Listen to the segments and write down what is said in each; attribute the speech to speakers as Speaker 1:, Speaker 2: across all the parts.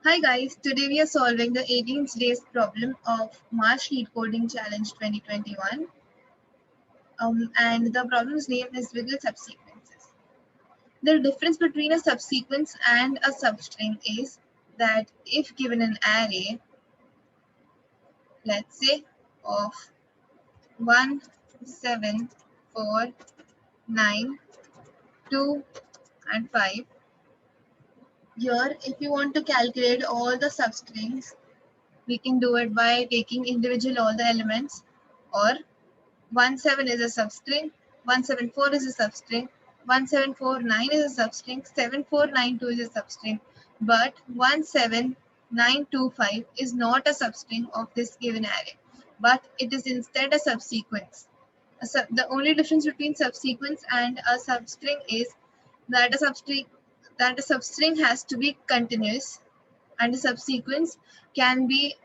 Speaker 1: Hi guys, today we are solving the 18 days problem of March Lead Coding Challenge 2021 and the problem's name is Wiggle Subsequences. The difference between a subsequence and a substring is that if given an array, let's say of 1, 7, 4, 9, 2 and 5, here if you want to calculate all the substrings, we can do it by taking individual all the elements or 17 is a substring, 174 is a substring, 1749 is a substring, 7492 is a substring, but 17925 is not a substring of this given array, but it is instead a subsequence. The only difference between subsequence and a substring is that a substring has to be continuous and a subsequence can be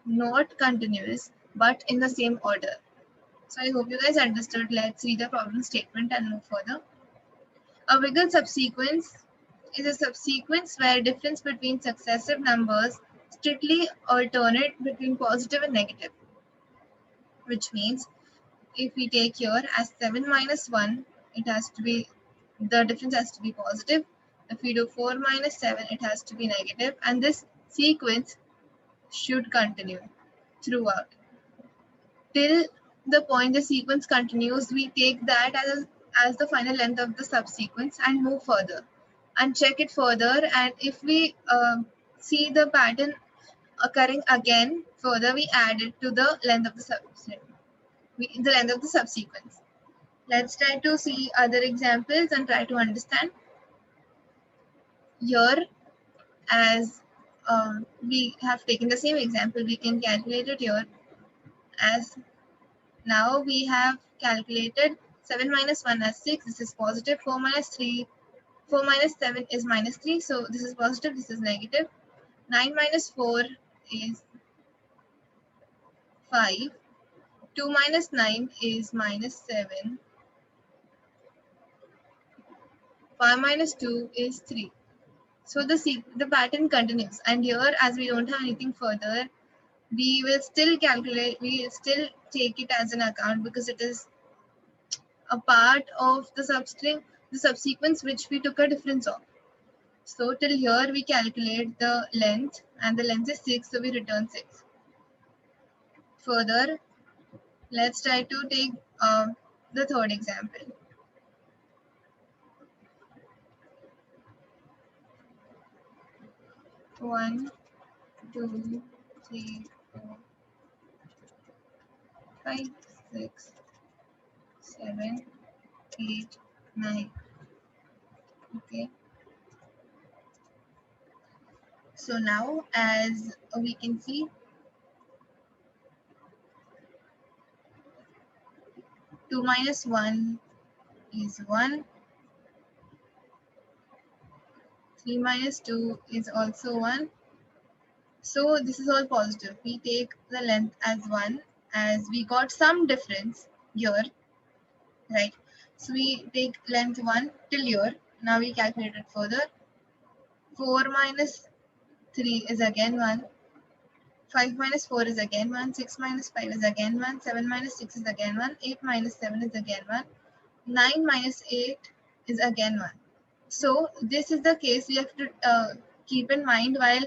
Speaker 1: not continuous but in the same order. So I hope you guys understood. Let's read the problem statement and move further. A Wiggle subsequence is a subsequence where difference between successive numbers strictly alternate between positive and negative, which means if we take here as 7 minus 1, the difference has to be positive. If we do 4 minus 7, it has to be negative, and this sequence should continue throughout. Till the point the sequence continues, we take that as the final length of the subsequence and move further and check it further. And if we see the pattern occurring again further, we add it to the length of the subsequence. Let's try to see other examples and try to understand. Here, as we have taken the same example, we can calculate it here as now we have calculated 7 minus 1 as 6. This is positive. 4 minus 3. 4 minus 7 is minus 3. So this is positive. This is negative. 9 minus 4 is 5. 2 minus 9 is minus 7. 5 minus 2 is 3. So the pattern continues. And here, as we don't have anything further, we will still take it as an account because it is a part of the subsequence which we took a difference of. So till here we calculate the length and the length is 6, so we return 6. Further, let's try to take the third example. One, two, three, 4, 5, 6, 7, 8, 9. Okay. So now as we can see, 2 minus 1 is 1. 3 minus 2 is also 1. So this is all positive. We take the length as 1 as we got some difference here, right? So we take length 1 till here. Now we calculate it further. 4 minus 3 is again 1. 5 minus 4 is again 1. 6 minus 5 is again 1. 7 minus 6 is again 1. 8 minus 7 is again 1. 9 minus 8 is again 1. So this is the case we have to keep in mind while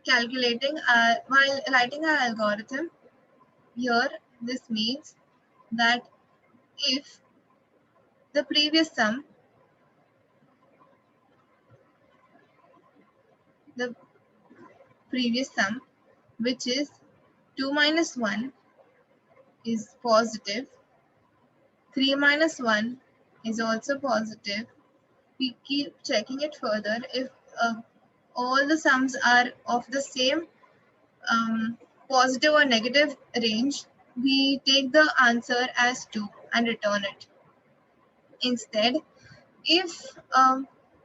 Speaker 1: writing our algorithm. Here this means that if the previous sum, which is 2 minus 1 is positive, 3 minus 1 is also positive, we keep checking it further. If all the sums are of the same positive or negative range, we take the answer as 2 and return it. Instead, if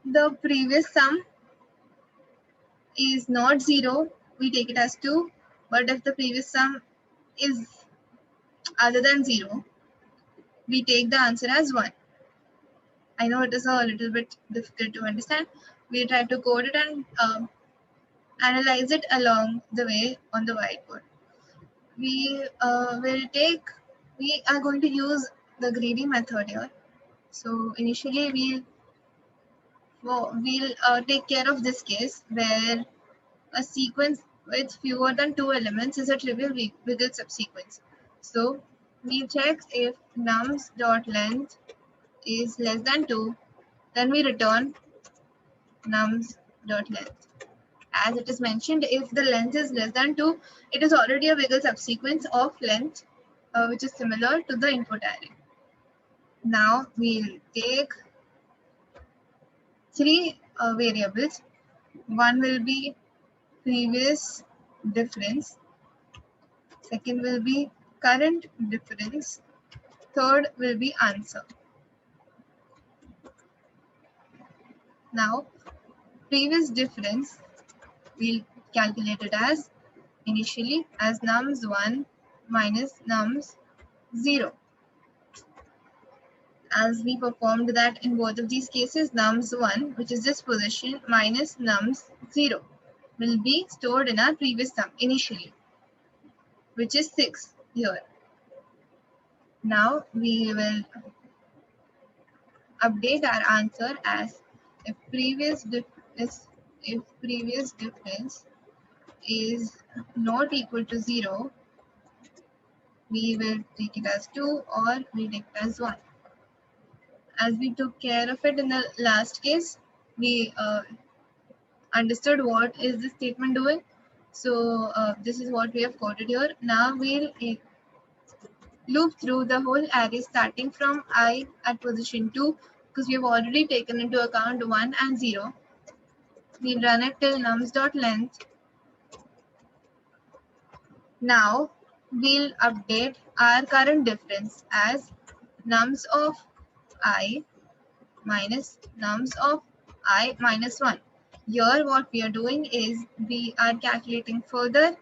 Speaker 1: the previous sum is not 0, we take it as 2. But if the previous sum is other than 0, we take the answer as 1. I know it is a little bit difficult to understand. We try to code it and analyze it along the way on the whiteboard. We are going to use the greedy method here. So initially we'll take care of this case where a sequence with fewer than 2 elements is a trivial wiggle subsequence. So we check if nums.length is less than 2, then we return nums.length. As it is mentioned, if the length is less than 2, it is already a wiggle subsequence of length, which is similar to the input array. Now we'll take three variables. One will be previous difference, second will be current difference, third will be answer. Now previous difference we'll calculate it as initially as nums1 minus nums0. As we performed that in both of these cases, nums1, which is this position, minus nums0 will be stored in our previous sum initially, which is 6 here. Now we will update our answer as if previous difference is not equal to 0, we will take it as 2 or we take it as 1. As we took care of it in the last case, we understood what is the statement doing. So this is what we have coded here. Now we'll loop through the whole array starting from I at position 2, because we have already taken into account 1 and 0. We'll run it till nums.length. Now we'll update our current difference as nums of I minus nums of I minus 1. Here what we are doing is we are calculating further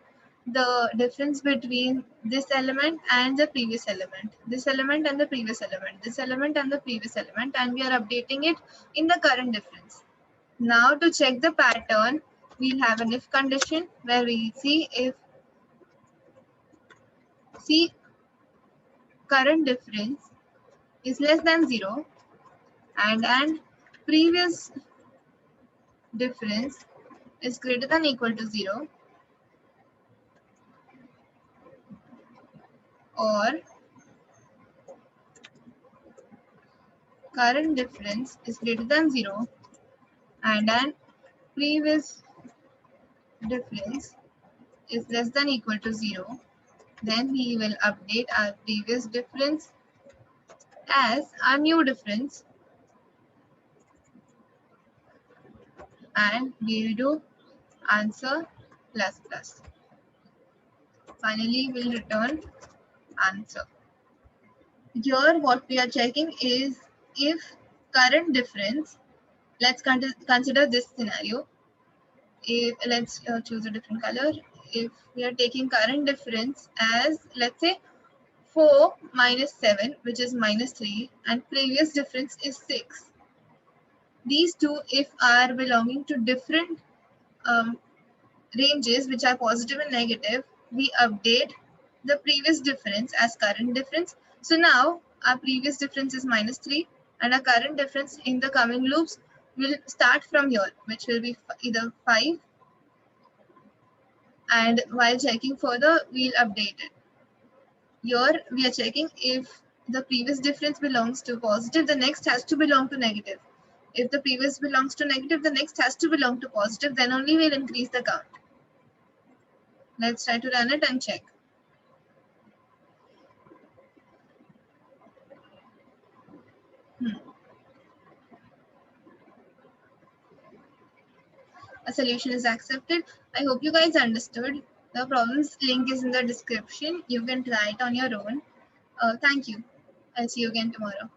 Speaker 1: the difference between this element and the previous element, this element and the previous element, this element and the previous element, and we are updating it in the current difference. Now to check the pattern, we'll have an if condition where we see if current difference is less than 0 and previous difference is greater than or equal to 0, or current difference is greater than 0 and previous difference is less than or equal to 0, then we will update our previous difference as our new difference and we'll do answer plus plus. Finally, we'll return answer. Here what we are checking is if current difference, let's consider this scenario. If let's choose a different color. If we are taking current difference as, let's say, 4 minus 7, which is minus 3, and previous difference is 6. These two, if are belonging to different ranges, which are positive and negative, we update the previous difference as current difference. So now our previous difference is minus 3 and our current difference in the coming loops will start from here, which will be either 5, and while checking further, we'll update it. Here we are checking if the previous difference belongs to positive, the next has to belong to negative. If the previous belongs to negative, the next has to belong to positive, then only we'll increase the count. Let's try to run it and check. A solution is accepted. I hope you guys understood. The problem's link is in the description. You can try it on your own. Thank you. I'll see you again tomorrow.